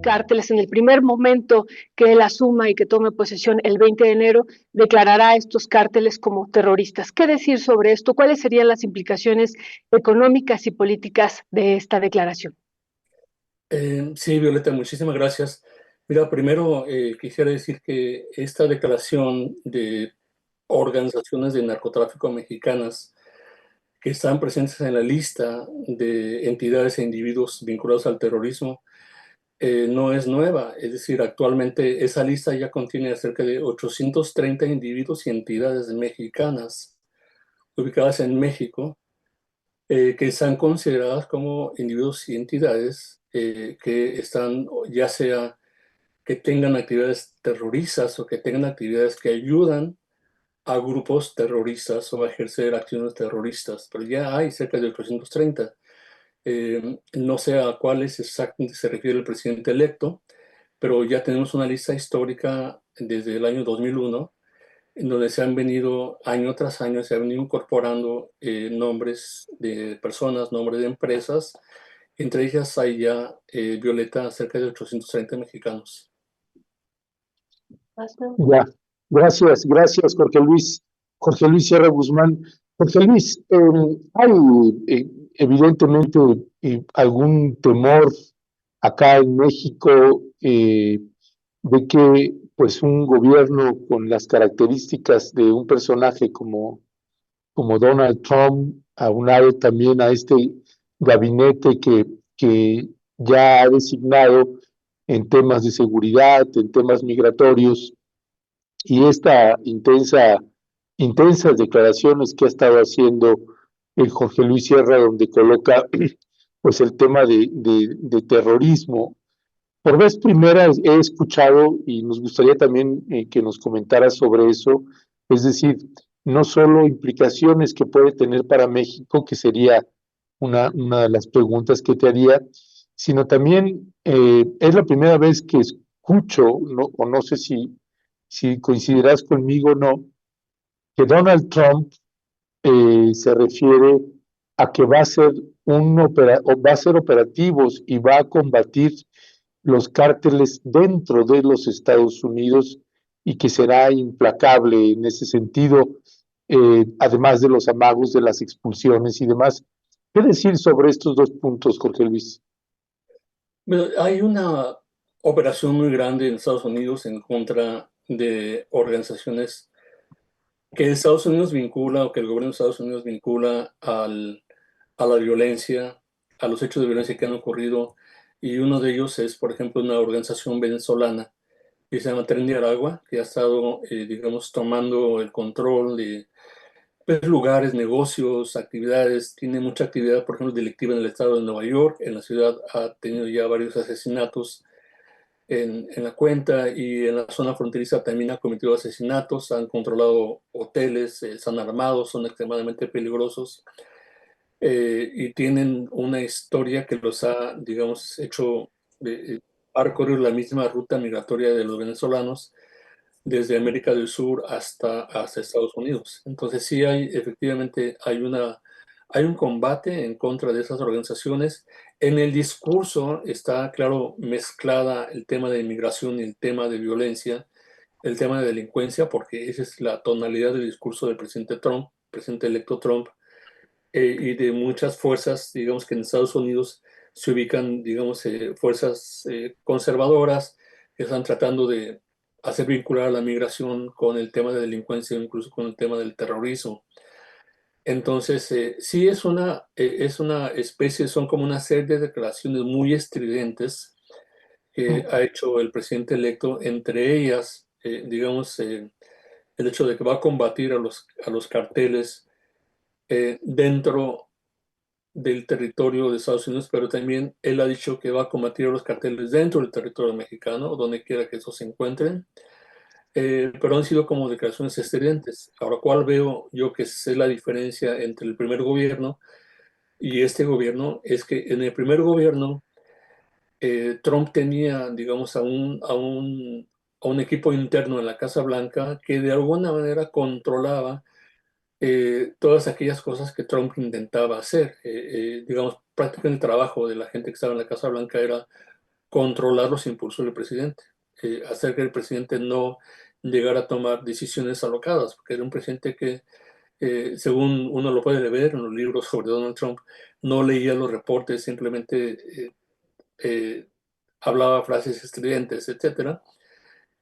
cárteles en el primer momento que él asuma y que tome posesión el 20 de enero, declarará a estos cárteles como terroristas. ¿Qué decir sobre esto? ¿Cuáles serían las implicaciones económicas y políticas de esta declaración? Sí, Violeta, muchísimas gracias. Mira, primero quisiera decir que esta declaración de organizaciones de narcotráfico mexicanas que están presentes en la lista de entidades e individuos vinculados al terrorismo no es nueva. Es decir, actualmente esa lista ya contiene cerca de 830 individuos y entidades mexicanas ubicadas en México que están consideradas como individuos y entidades que están, ya sea que tengan actividades terroristas o que tengan actividades que ayudan a grupos terroristas o a ejercer acciones terroristas, pero ya hay cerca de 830. No sé a cuáles exactamente se refiere el presidente electo, pero ya tenemos una lista histórica desde el año 2001 en donde se han venido año tras año, se han venido incorporando nombres de personas, nombres de empresas. Entre ellas hay ya, Violeta, cerca de 830 mexicanos. Ya, gracias, Jorge Luis Sierra Guzmán. Jorge Luis, hay evidentemente algún temor acá en México de que pues un gobierno con las características de un personaje como Donald Trump, aunado también a este gabinete que ya ha designado en temas de seguridad, en temas migratorios, y esta intensas declaraciones que ha estado haciendo el Jorge Luis Sierra, donde coloca pues el tema de terrorismo. Por vez primera he escuchado y nos gustaría también que nos comentara sobre eso, es decir, no solo implicaciones que puede tener para México, que sería una de las preguntas que te haría, sino también es la primera vez que escucho, no, o no sé si coincidirás conmigo o no, que Donald Trump se refiere a que va a ser va a ser operativos y va a combatir los cárteles dentro de los Estados Unidos y que será implacable en ese sentido, además de los amagos de las expulsiones y demás. ¿Qué decir sobre estos dos puntos, Jorge Luis? Bueno, hay una operación muy grande en Estados Unidos en contra de organizaciones que Estados Unidos vincula o que el gobierno de Estados Unidos vincula a la violencia, a los hechos de violencia que han ocurrido. Y uno de ellos es, por ejemplo, una organización venezolana que se llama Tren de Aragua, que ha estado, digamos, tomando el control de pues, lugares, negocios, actividades. Tiene mucha actividad, por ejemplo, delictiva en el estado de Nueva York. En la ciudad ha tenido ya varios asesinatos en la cuenta, y en la zona fronteriza también ha cometido asesinatos, han controlado hoteles, están armados, son extremadamente peligrosos y tienen una historia que los ha, digamos, hecho ha recorrido la misma ruta migratoria de los venezolanos desde América del Sur hasta Estados Unidos. Entonces sí hay, efectivamente, hay un combate en contra de esas organizaciones. En el discurso está, claro, mezclada el tema de inmigración y el tema de violencia, el tema de delincuencia, porque esa es la tonalidad del discurso del presidente Trump, presidente electo Trump, y de muchas fuerzas, digamos que en Estados Unidos se ubican, digamos, fuerzas conservadoras que están tratando de hacer vincular a la migración con el tema de delincuencia, incluso con el tema del terrorismo. Entonces, sí es una especie, son como una serie de declaraciones muy estridentes que ha hecho el presidente electo, entre ellas, digamos, el hecho de que va a combatir a los carteles dentro del territorio de Estados Unidos, pero también él ha dicho que va a combatir a los carteles dentro del territorio mexicano, donde quiera que estos se encuentren, pero han sido como declaraciones estridentes. Ahora, ¿cuál veo yo que es la diferencia entre el primer gobierno y este gobierno? Es que en el primer gobierno Trump tenía, digamos, a un equipo interno en la Casa Blanca que de alguna manera controlaba todas aquellas cosas que Trump intentaba hacer. Digamos, prácticamente el trabajo de la gente que estaba en la Casa Blanca era controlar los impulsos del presidente, hacer que el presidente no llegara a tomar decisiones alocadas, porque era un presidente que, según uno lo puede ver en los libros sobre Donald Trump, no leía los reportes, simplemente hablaba frases estridentes, etcétera.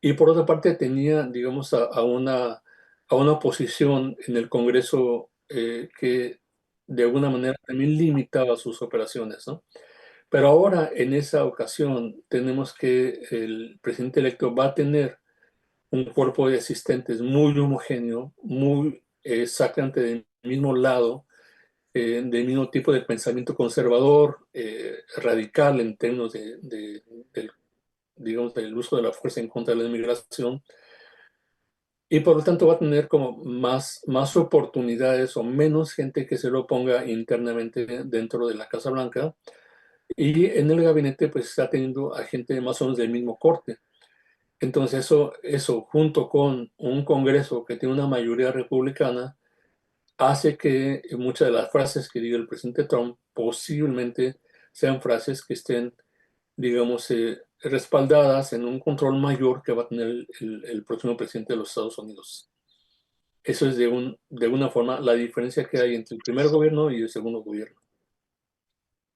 Y por otra parte tenía, digamos, a una oposición en el Congreso que de alguna manera también limitaba sus operaciones, ¿no? Pero ahora, en esa ocasión, tenemos que el presidente electo va a tener un cuerpo de asistentes muy homogéneo, muy exactamente del mismo lado, del mismo tipo de pensamiento conservador, radical en términos del, digamos, del uso de la fuerza en contra de la inmigración, y por lo tanto va a tener como más oportunidades o menos gente que se lo ponga internamente dentro de la Casa Blanca. Y en el gabinete pues está teniendo a gente más o menos del mismo corte. Entonces eso junto con un Congreso que tiene una mayoría republicana hace que muchas de las frases que diga el presidente Trump posiblemente sean frases que estén, digamos, respaldadas en un control mayor que va a tener el próximo presidente de los Estados Unidos. Eso es de una forma la diferencia que hay entre el primer gobierno y el segundo gobierno.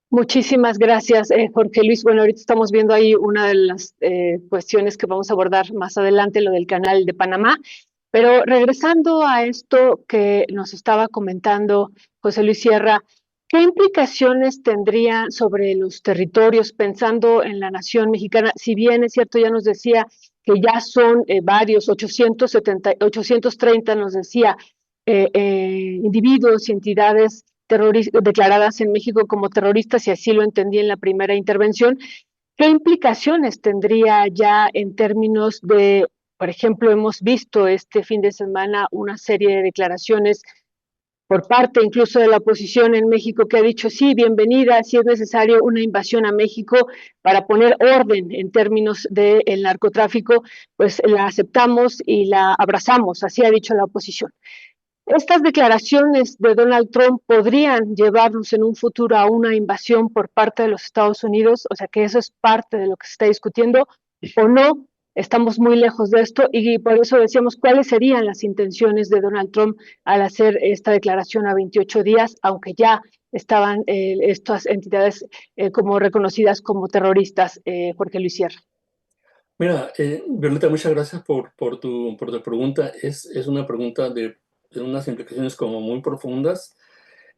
Muchísimas gracias, Jorge Luis. Bueno, ahorita estamos viendo ahí una de las cuestiones que vamos a abordar más adelante, lo del canal de Panamá. Pero regresando a esto que nos estaba comentando José Luis Sierra, ¿qué implicaciones tendría sobre los territorios pensando en la nación mexicana? Si bien es cierto, ya nos decía que ya son varios, 830 nos decía, individuos y entidades declaradas en México como terroristas, y así lo entendí en la primera intervención. ¿Qué implicaciones tendría ya en términos de, por ejemplo, hemos visto este fin de semana una serie de declaraciones por parte incluso de la oposición en México que ha dicho sí, bienvenida, si es necesario una invasión a México para poner orden en términos del narcotráfico, pues la aceptamos y la abrazamos, así ha dicho la oposición? Estas declaraciones de Donald Trump podrían llevarnos en un futuro a una invasión por parte de los Estados Unidos, o sea que eso es parte de lo que se está discutiendo, o no, estamos muy lejos de esto, y por eso decíamos cuáles serían las intenciones de Donald Trump al hacer esta declaración a 28 días, aunque ya estaban estas entidades como reconocidas como terroristas, Jorge Luis Sierra. Mira, Violeta, muchas gracias por tu pregunta. Es una pregunta de unas implicaciones como muy profundas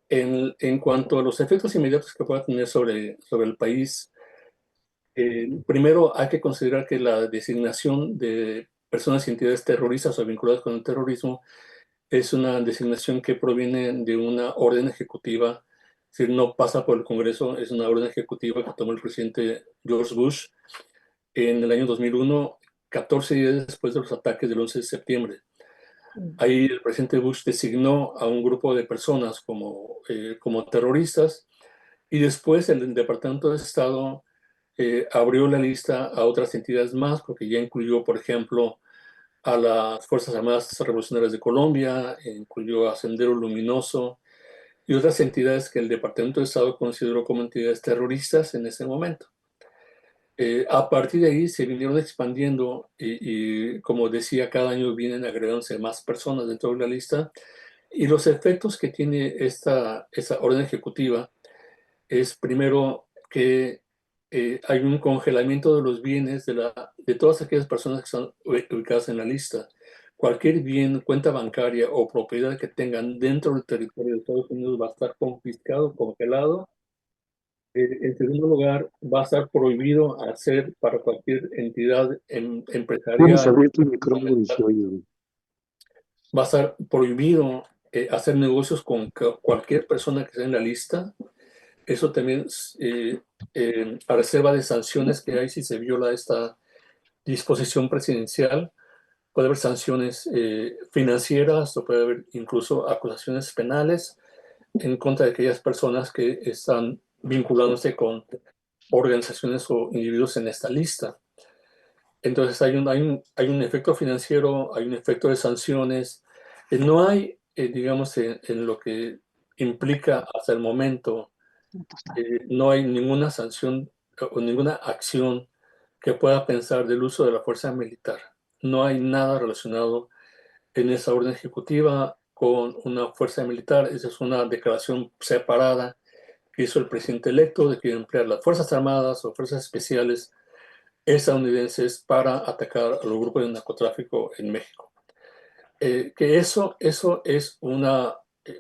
en cuanto a los efectos inmediatos que pueda tener sobre el país. Primero, hay que considerar que la designación de personas y entidades terroristas o vinculadas con el terrorismo es una designación que proviene de una orden ejecutiva, es decir, no pasa por el Congreso, es una orden ejecutiva que tomó el presidente George Bush en el año 2001, 14 días después de los ataques del 11 de septiembre. Ahí el presidente Bush designó a un grupo de personas como terroristas, y después el Departamento de Estado abrió la lista a otras entidades más, porque ya incluyó, por ejemplo, a las Fuerzas Armadas Revolucionarias de Colombia, incluyó a Sendero Luminoso y otras entidades que el Departamento de Estado consideró como entidades terroristas en ese momento. A partir de ahí se vinieron expandiendo y, como decía, cada año vienen agregándose más personas dentro de la lista, y los efectos que tiene esa orden ejecutiva es primero que hay un congelamiento de los bienes de todas aquellas personas que están ubicadas en la lista. Cualquier bien, cuenta bancaria o propiedad que tengan dentro del territorio de Estados Unidos va a estar confiscado, congelado. En segundo lugar, va a estar prohibido hacer para cualquier entidad Tienes empresarial, abierto el micrófono y se oye. va a estar prohibido hacer negocios con cualquier persona que esté en la lista. Eso también, a reserva de sanciones que hay si se viola esta disposición presidencial, puede haber sanciones financieras, o puede haber incluso acusaciones penales en contra de aquellas personas que están vinculándose con organizaciones o individuos en esta lista. Entonces hay un efecto financiero, hay un efecto de sanciones. No hay, digamos, en lo que implica hasta el momento, no hay ninguna sanción o ninguna acción que pueda pensar del uso de la fuerza militar. No hay nada relacionado en esa orden ejecutiva con una fuerza militar. Esa es una declaración separada que hizo el presidente electo de que emplear las Fuerzas Armadas o Fuerzas Especiales estadounidenses para atacar a los grupos de narcotráfico en México. Que eso es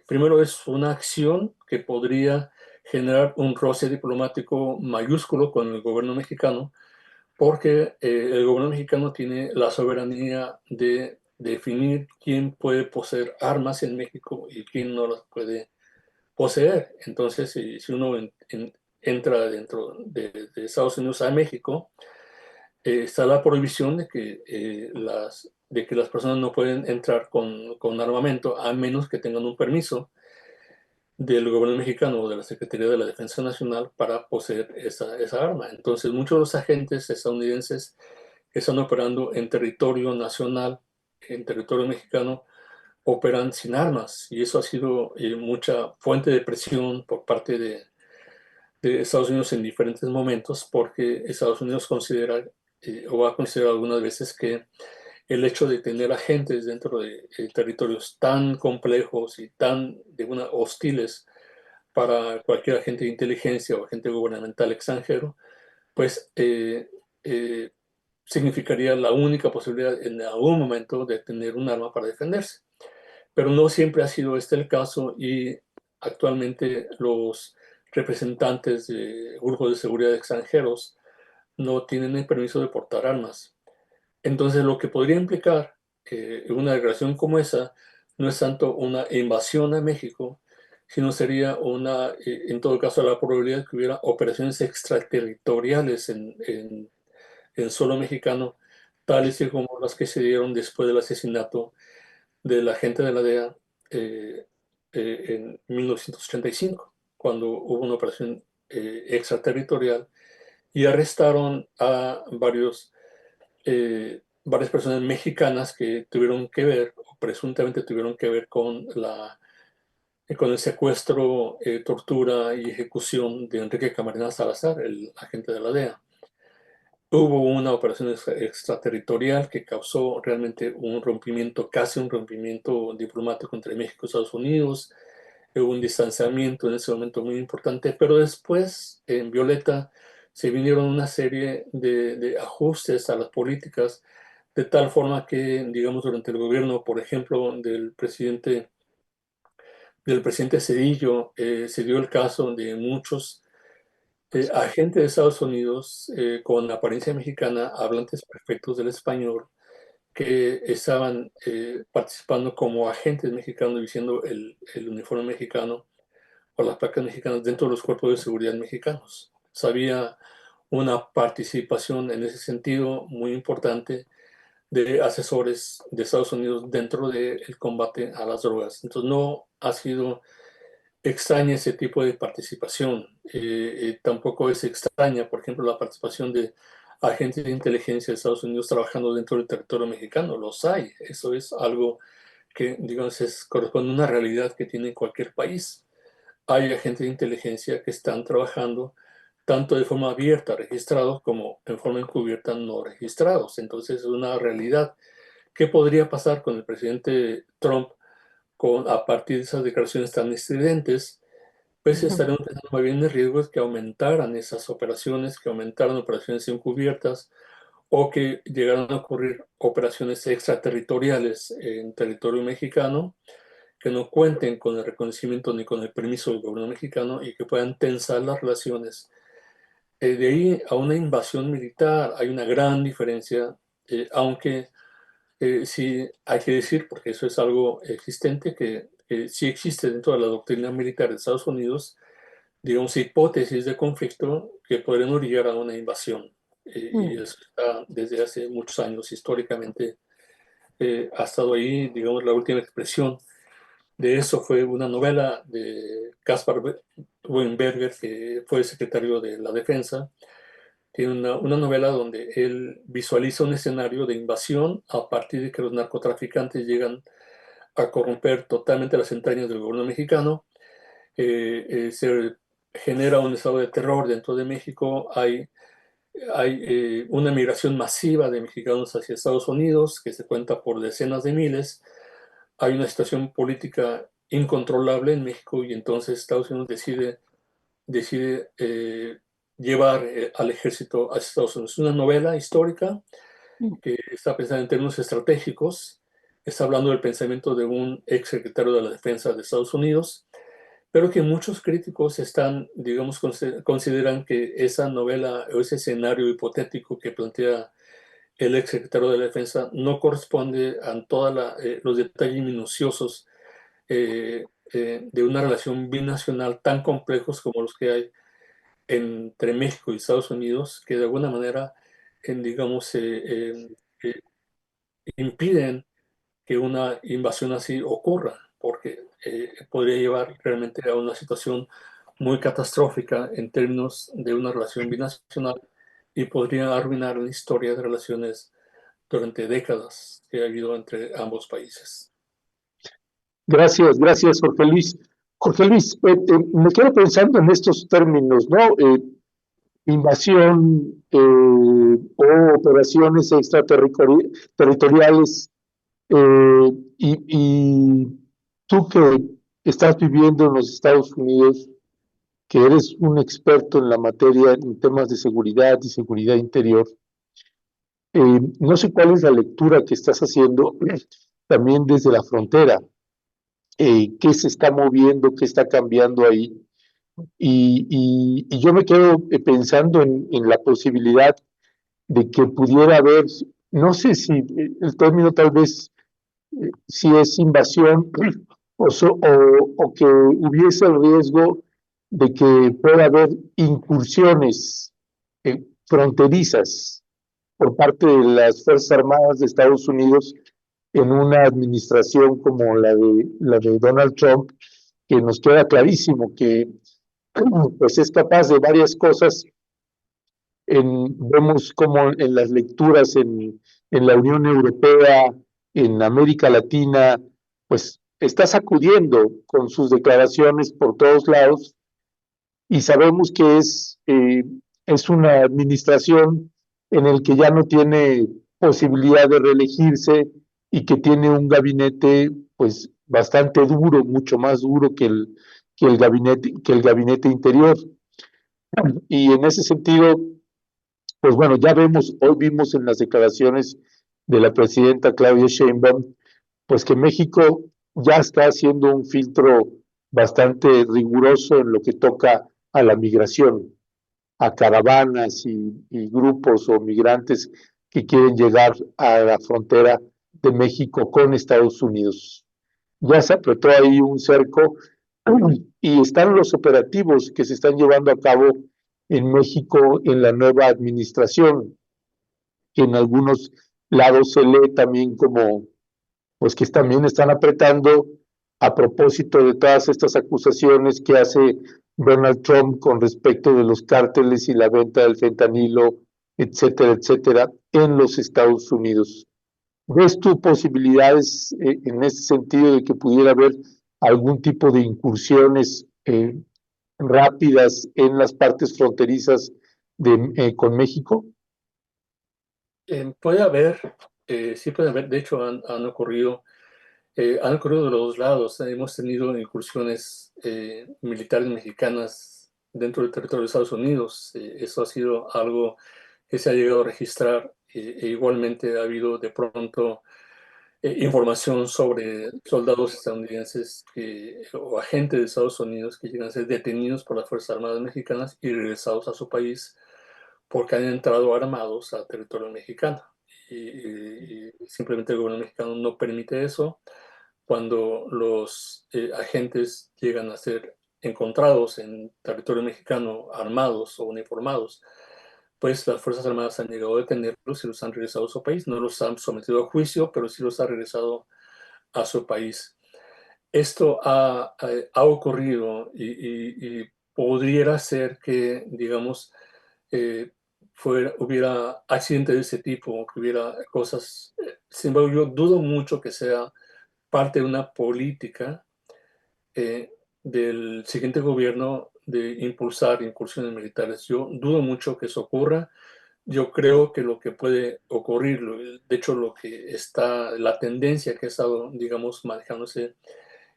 primero es una acción que podría generar un roce diplomático mayúsculo con el gobierno mexicano, porque el gobierno mexicano tiene la soberanía de definir quién puede poseer armas en México y quién no las puede poseer. Entonces, si uno entra dentro de Estados Unidos a México, está la prohibición de que las personas no pueden entrar con armamento a menos que tengan un permiso del gobierno mexicano o de la Secretaría de la Defensa Nacional para poseer esa arma. Entonces, muchos de los agentes estadounidenses que están operando en territorio nacional, en territorio mexicano, operan sin armas, y eso ha sido mucha fuente de presión por parte de Estados Unidos en diferentes momentos, porque Estados Unidos considera o ha considerado algunas veces que el hecho de tener agentes dentro de territorios tan complejos y tan hostiles para cualquier agente de inteligencia o agente gubernamental extranjero, pues significaría la única posibilidad en algún momento de tener un arma para defenderse. Pero no siempre ha sido este el caso, y actualmente los representantes de grupos de seguridad extranjeros no tienen el permiso de portar armas. Entonces, lo que podría implicar una declaración como esa no es tanto una invasión a México, sino sería en todo caso, la probabilidad de que hubiera operaciones extraterritoriales en suelo mexicano, tales y como las que se dieron después del asesinato del agente de la DEA en 1985, cuando hubo una operación extraterritorial y arrestaron a varias personas mexicanas que tuvieron que ver, o presuntamente tuvieron que ver con el secuestro, tortura y ejecución de Enrique Camarena Salazar, el agente de la DEA. Hubo una operación extraterritorial que causó realmente casi un rompimiento diplomático entre México y Estados Unidos. Hubo un distanciamiento en ese momento muy importante, pero después en Violeta se vinieron una serie de ajustes a las políticas, de tal forma que, digamos, durante el gobierno, por ejemplo, del presidente Cedillo, se dio el caso de muchos agentes de Estados Unidos con apariencia mexicana, hablantes perfectos del español, que estaban participando como agentes mexicanos, diciendo el uniforme mexicano o las placas mexicanas dentro de los cuerpos de seguridad mexicanos. Había una participación en ese sentido muy importante de asesores de Estados Unidos dentro del combate a las drogas. Entonces, no ha sido extraña ese tipo de participación. Tampoco es extraña, por ejemplo, la participación de agentes de inteligencia de Estados Unidos trabajando dentro del territorio mexicano. Los hay. Eso es algo que, digamos, corresponde a una realidad que tiene cualquier país. Hay agentes de inteligencia que están trabajando tanto de forma abierta, registrados, como en forma encubierta, no registrados. Entonces, es una realidad. ¿Qué podría pasar con el presidente Trump a partir de esas declaraciones tan estridentes? Pues estaríamos pensando más bien en riesgos que aumentaran esas operaciones, que aumentaran operaciones encubiertas, o que llegaran a ocurrir operaciones extraterritoriales en territorio mexicano que no cuenten con el reconocimiento ni con el permiso del gobierno mexicano y que puedan tensar las relaciones. De ahí a una invasión militar hay una gran diferencia, aunque sí hay que decir, porque eso es algo existente, que sí existe dentro de la doctrina militar de Estados Unidos, digamos, hipótesis de conflicto que podrían orillar a una invasión. Y eso está desde hace muchos años, históricamente, ha estado ahí. Digamos, la última expresión de eso fue una novela de Caspar Weinberger, que fue secretario de la Defensa. Tiene una novela donde él visualiza un escenario de invasión a partir de que los narcotraficantes llegan a corromper totalmente las entrañas del gobierno mexicano. Se genera un estado de terror dentro de México. Hay una migración masiva de mexicanos hacia Estados Unidos que se cuenta por decenas de miles. Hay una situación política incontrolable en México y entonces Estados Unidos decide llevar al ejército a Estados Unidos. Es una novela histórica que está pensada en términos estratégicos. Está hablando del pensamiento de un ex secretario de la Defensa de Estados Unidos, pero que muchos críticos digamos, consideran que esa novela o ese escenario hipotético que plantea el ex secretario de la Defensa no corresponde a todos los detalles minuciosos de una relación binacional tan complejos como los que hay entre México y Estados Unidos, que de alguna manera, digamos, eh, impiden que una invasión así ocurra, porque podría llevar realmente a una situación muy catastrófica en términos de una relación binacional y podría arruinar la historia de relaciones durante décadas que ha habido entre ambos países. Gracias, gracias, Jorge Luis. Jorge Luis, me quedo pensando en estos términos, ¿no? Invasión o operaciones extraterritoriales. Y tú que estás viviendo en los Estados Unidos, que eres un experto en la materia en temas de seguridad y seguridad interior, no sé cuál es la lectura que estás haciendo también desde la frontera, qué se está moviendo, qué está cambiando ahí. Y yo me quedo pensando en la posibilidad de que pudiera haber, no sé si el término tal vez si es invasión o que hubiese el riesgo de que pueda haber incursiones fronterizas por parte de las Fuerzas Armadas de Estados Unidos en una administración como la de Donald Trump, que nos queda clarísimo que pues es capaz de varias cosas. Vemos como en las lecturas en la Unión Europea, en América Latina, pues está sacudiendo con sus declaraciones por todos lados y sabemos que es una administración en el que ya no tiene posibilidad de reelegirse y que tiene un gabinete pues bastante duro, mucho más duro que el gabinete interior. Y en ese sentido, pues bueno, ya hoy vimos en las declaraciones de la presidenta Claudia Sheinbaum, pues que México ya está haciendo un filtro bastante riguroso en lo que toca a la migración, a caravanas y grupos o migrantes que quieren llegar a la frontera de México con Estados Unidos. Ya se apretó ahí un cerco y están los operativos que se están llevando a cabo en México en la nueva administración, que en algunos lados se lee también como, pues que también están apretando a propósito de todas estas acusaciones que hace Donald Trump con respecto de los cárteles y la venta del fentanilo, etcétera, etcétera, en los Estados Unidos. ¿Ves tú posibilidades en ese sentido de que pudiera haber algún tipo de incursiones rápidas en las partes fronterizas con México? Puede haber, sí puede haber, de hecho han ocurrido de los dos lados. Hemos tenido incursiones militares mexicanas dentro del territorio de Estados Unidos. Eso ha sido algo que se ha llegado a registrar. Igualmente ha habido de pronto información sobre soldados estadounidenses o agentes de Estados Unidos que llegan a ser detenidos por las Fuerzas Armadas mexicanas y regresados a su país porque han entrado armados a territorio mexicano. Y simplemente el gobierno mexicano no permite eso. Cuando los agentes llegan a ser encontrados en territorio mexicano armados o uniformados, pues las Fuerzas Armadas han llegado a detenerlos y los han regresado a su país. No los han sometido a juicio, pero sí los han regresado a su país. Esto ha ocurrido y pudiera ser que, digamos, hubiera accidentes de ese tipo, que hubiera cosas. Sin embargo, yo dudo mucho que sea parte de una política del siguiente gobierno de impulsar incursiones militares. Yo dudo mucho que eso ocurra. Yo creo que lo que puede ocurrir, de hecho lo que está, la tendencia que ha estado, digamos, manejándose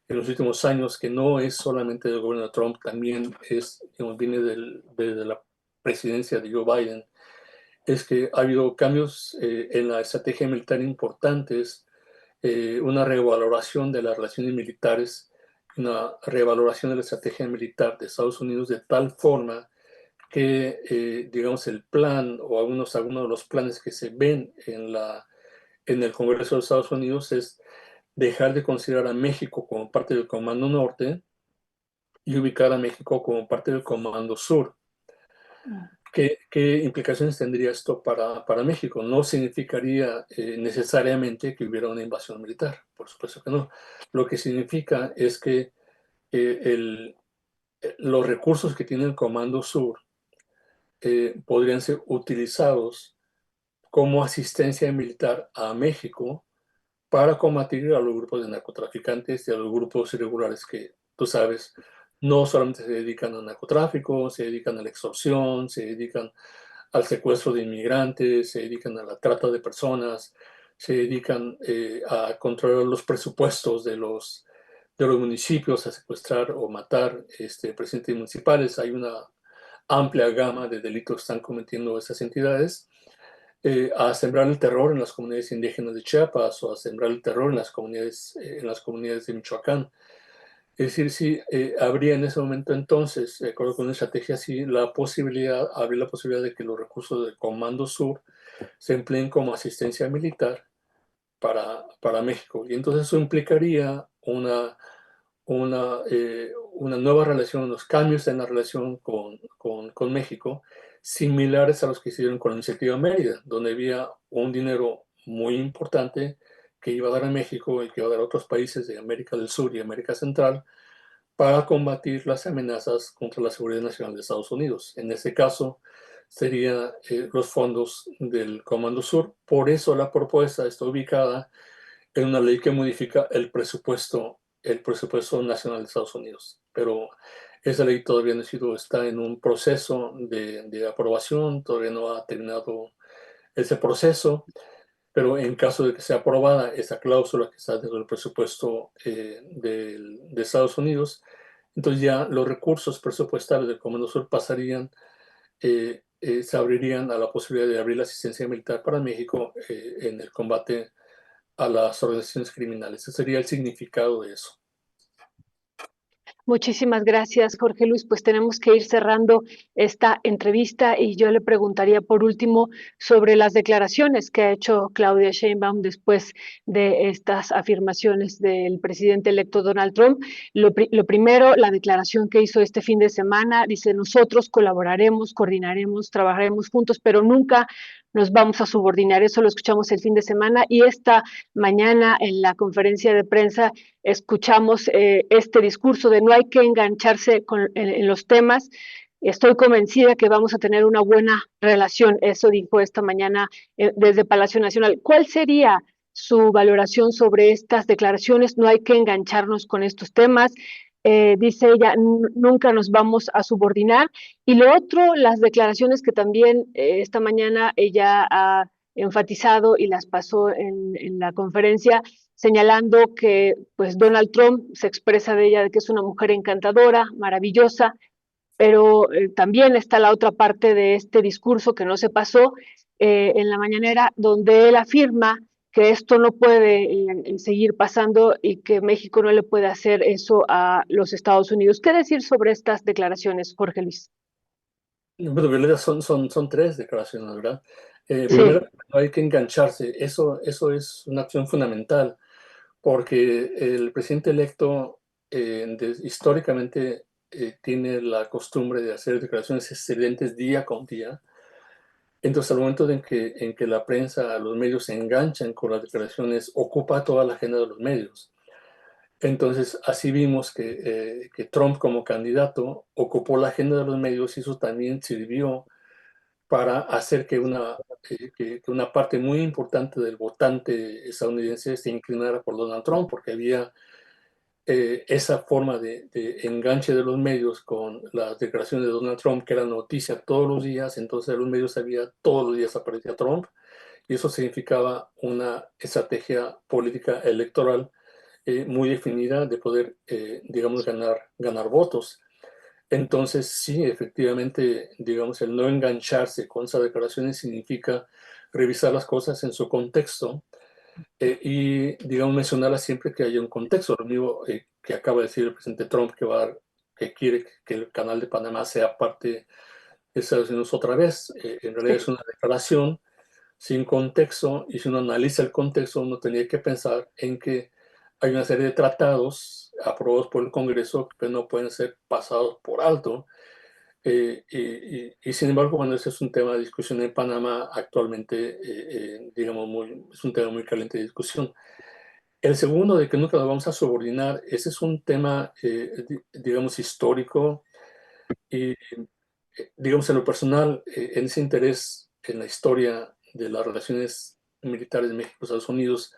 en los últimos años, que no es solamente del gobierno de Trump, también es, digamos, viene desde la presidencia de Joe Biden, es que ha habido cambios en la estrategia militar importantes, una revaloración de las relaciones militares, una revaloración de la estrategia militar de Estados Unidos de tal forma que, digamos, el plan o algunos de los planes que se ven en el Congreso de Estados Unidos es dejar de considerar a México como parte del Comando Norte y ubicar a México como parte del Comando Sur. ¿Qué implicaciones tendría esto para México? No significaría necesariamente que hubiera una invasión militar, por supuesto que no. Lo que significa es que los recursos que tiene el Comando Sur podrían ser utilizados como asistencia militar a México para combatir a los grupos de narcotraficantes y a los grupos irregulares que, tú sabes, no solamente se dedican al narcotráfico, se dedican a la extorsión, se dedican al secuestro de inmigrantes, se dedican a la trata de personas, se dedican a controlar los presupuestos de los municipios, a secuestrar o matar presidentes municipales. Hay una amplia gama de delitos que están cometiendo esas entidades, a sembrar el terror en las comunidades indígenas de Chiapas o a sembrar el terror en las comunidades de Michoacán. Es decir, sí, habría en ese momento entonces, de acuerdo con una estrategia así, habría la posibilidad de que los recursos del Comando Sur se empleen como asistencia militar para México. Y entonces eso implicaría una nueva relación, unos cambios en la relación con México, similares a los que hicieron con la iniciativa Mérida, donde había un dinero muy importante que iba a dar a México y que iba a dar a otros países de América del Sur y América Central para combatir las amenazas contra la seguridad nacional de Estados Unidos. En este caso, serían los fondos del Comando Sur. Por eso la propuesta está ubicada en una ley que modifica el presupuesto nacional de Estados Unidos. Pero esa ley todavía no ha sido, está en un proceso de aprobación, todavía no ha terminado ese proceso, pero en caso de que sea aprobada esa cláusula que está dentro del presupuesto de Estados Unidos, entonces ya los recursos presupuestarios del Comando Sur pasarían, se abrirían a la posibilidad de abrir la asistencia militar para México en el combate a las organizaciones criminales. Ese sería el significado de eso. Muchísimas gracias, Jorge Luis. Pues tenemos que ir cerrando esta entrevista y yo le preguntaría por último sobre las declaraciones que ha hecho Claudia Sheinbaum después de estas afirmaciones del presidente electo Donald Trump. Lo primero, la declaración que hizo este fin de semana, dice: nosotros colaboraremos, coordinaremos, trabajaremos juntos, pero nunca nos vamos a subordinar. Eso lo escuchamos el fin de semana y esta mañana en la conferencia de prensa escuchamos este discurso de no hay que engancharse en los temas. Estoy convencida que vamos a tener una buena relación. Eso dijo esta mañana desde Palacio Nacional. ¿Cuál sería su valoración sobre estas declaraciones? No hay que engancharnos con estos temas. Dice ella, nunca nos vamos a subordinar. Y lo otro, las declaraciones que también esta mañana ella ha enfatizado y las pasó en la conferencia, señalando que pues Donald Trump se expresa de ella de que es una mujer encantadora, maravillosa, pero también está la otra parte de este discurso que no se pasó en la mañanera, donde él afirma que esto no puede seguir pasando y que México no le puede hacer eso a los Estados Unidos. ¿Qué decir sobre estas declaraciones, Jorge Luis? Bueno, Violeta, son tres declaraciones, ¿verdad? Primero, Sí. no hay que engancharse. Eso es una acción fundamental, porque el presidente electo históricamente tiene la costumbre de hacer declaraciones excelentes día con día. Entonces, al momento en que la prensa, los medios se enganchan con las declaraciones, ocupa toda la agenda de los medios. Entonces, así vimos que Trump como candidato ocupó la agenda de los medios y eso también sirvió para hacer que una parte muy importante del votante estadounidense se inclinara por Donald Trump, porque había esa forma de enganche de los medios con las declaraciones de Donald Trump, que era noticia todos los días, entonces en los medios sabía todos los días aparecía Trump, y eso significaba una estrategia política electoral muy definida de poder, digamos, ganar votos. Entonces, sí, efectivamente, digamos, el no engancharse con esas declaraciones significa revisar las cosas en su contexto y, digamos, mencionarlas siempre que haya un contexto. Lo mismo que acaba de decir el presidente Trump, que quiere que el canal de Panamá sea parte de Estados Unidos otra vez. En realidad es una declaración sin contexto, y si uno analiza el contexto, uno tendría que pensar en que hay una serie de tratados aprobados por el Congreso que no pueden ser pasados por alto. Y sin embargo, bueno, ese es un tema de discusión en Panamá actualmente, digamos, es un tema muy caliente de discusión. El segundo, de que nunca lo vamos a subordinar, ese es un tema, digamos, histórico y, digamos, en lo personal, en ese interés en la historia de las relaciones militares de México y Estados Unidos,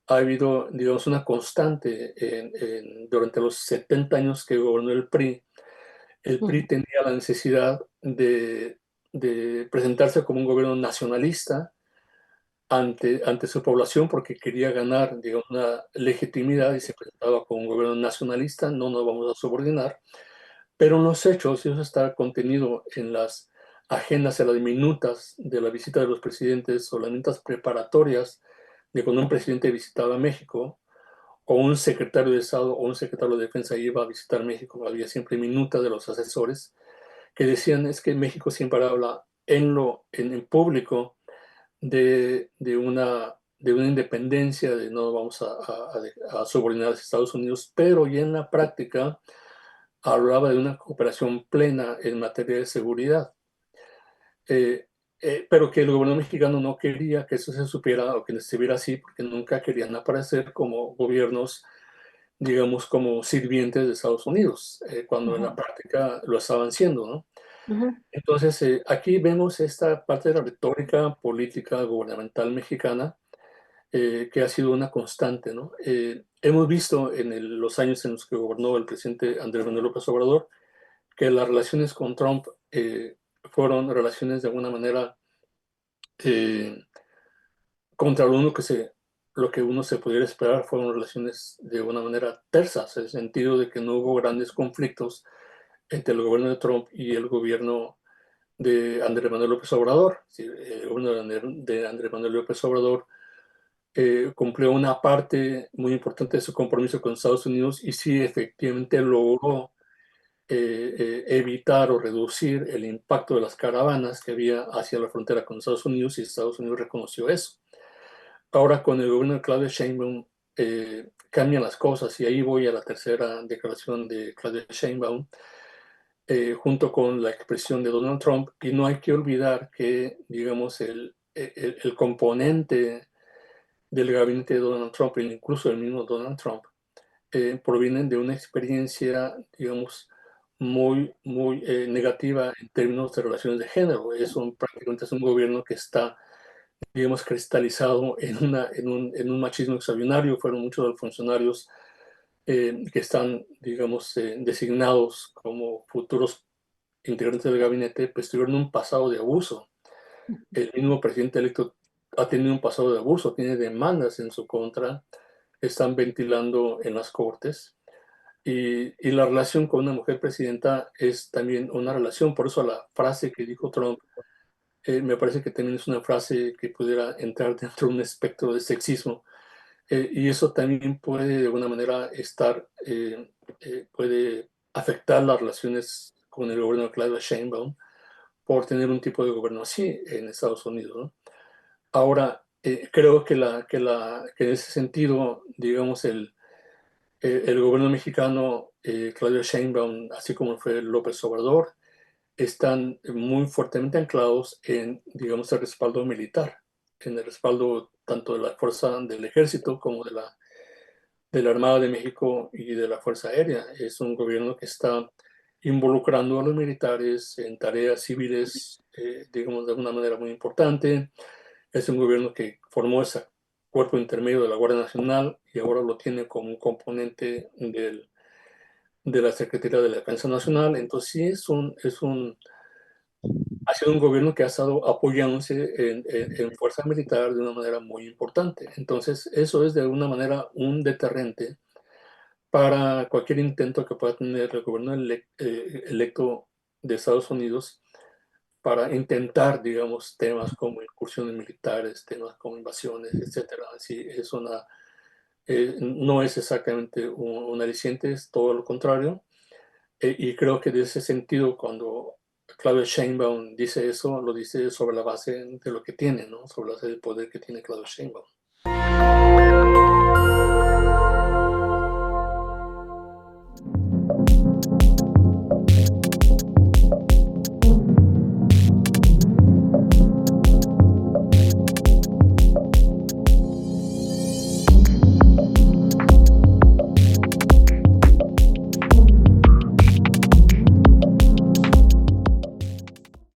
ha habido, digamos, una constante durante los 70 años que gobernó el PRI. El PRI tenía la necesidad de presentarse como un gobierno nacionalista ante su población porque quería ganar, digamos, una legitimidad, y se presentaba como un gobierno nacionalista, no nos vamos a subordinar. Pero en los hechos, y eso está contenido en las agendas, en las minutas de la visita de los presidentes o las minutas preparatorias de cuando un presidente visitaba México, o un secretario de Estado o un secretario de Defensa iba a visitar México, había siempre minuta de los asesores que decían es que México siempre habla en público de una independencia, de no vamos a subordinar a los Estados Unidos, pero y en la práctica hablaba de una cooperación plena en materia de seguridad. Pero que el gobierno mexicano no quería que eso se supiera o que se viera así, porque nunca querían aparecer como gobiernos, digamos, como sirvientes de Estados Unidos, cuando en la práctica lo estaban siendo, ¿no? Entonces, aquí vemos esta parte de la retórica política gubernamental mexicana, que ha sido una constante, ¿no? Hemos visto en los años en los que gobernó el presidente Andrés Manuel López Obrador que las relaciones con Trump fueron relaciones de alguna manera eh, contra lo que uno se pudiera esperar, fueron relaciones de una manera tersas, en el sentido de que no hubo grandes conflictos entre el gobierno de Trump y el gobierno de Andrés Manuel López Obrador. Sí, el gobierno de Andrés Manuel López Obrador cumplió una parte muy importante de su compromiso con Estados Unidos y sí efectivamente logró evitar o reducir el impacto de las caravanas que había hacia la frontera con Estados Unidos, y Estados Unidos reconoció eso. Ahora con el gobierno de Claudia Sheinbaum cambian las cosas, y ahí voy a la tercera declaración de Claudia Sheinbaum, junto con la expresión de Donald Trump, y no hay que olvidar que, digamos, el componente del gabinete de Donald Trump, e incluso el mismo Donald Trump, provienen de una experiencia, digamos, muy negativa en términos de relaciones de género. Prácticamente es un gobierno que está, digamos, cristalizado en un machismo extraordinario. Fueron muchos de los funcionarios que están, digamos, designados como futuros integrantes del gabinete, pues tuvieron un pasado de abuso. El mismo presidente electo ha tenido un pasado de abuso, tiene demandas en su contra, están ventilando en las cortes. Y la relación con una mujer presidenta es también una relación, por eso la frase que dijo Trump, me parece que también es una frase que pudiera entrar dentro de un espectro de sexismo, y eso también puede de alguna manera puede afectar las relaciones con el gobierno de Claudia Sheinbaum por tener un tipo de gobierno así en Estados Unidos, ¿no? Ahora, creo que en ese sentido, digamos, el gobierno mexicano, Claudia Sheinbaum, así como fue López Obrador, están muy fuertemente anclados en, digamos, el respaldo militar, en el respaldo tanto de la fuerza del ejército como de la Armada de México y de la Fuerza Aérea. Es un gobierno que está involucrando a los militares en tareas civiles, digamos, de una manera muy importante. Es un gobierno que formó esa cuerpo intermedio de la Guardia Nacional y ahora lo tiene como un componente de la Secretaría de la Defensa Nacional. Entonces sí ha sido un gobierno que ha estado apoyándose en fuerza militar de una manera muy importante. Entonces eso es de alguna manera un deterrente para cualquier intento que pueda tener el gobierno electo de Estados Unidos para intentar, digamos, temas como incursiones militares, temas como invasiones, etcétera. Así es no es exactamente un aliciente, es todo lo contrario. Y creo que de ese sentido, cuando Claudia Sheinbaum dice eso, lo dice sobre la base de lo que tiene, ¿no? Sobre la base del poder que tiene Claudia Sheinbaum.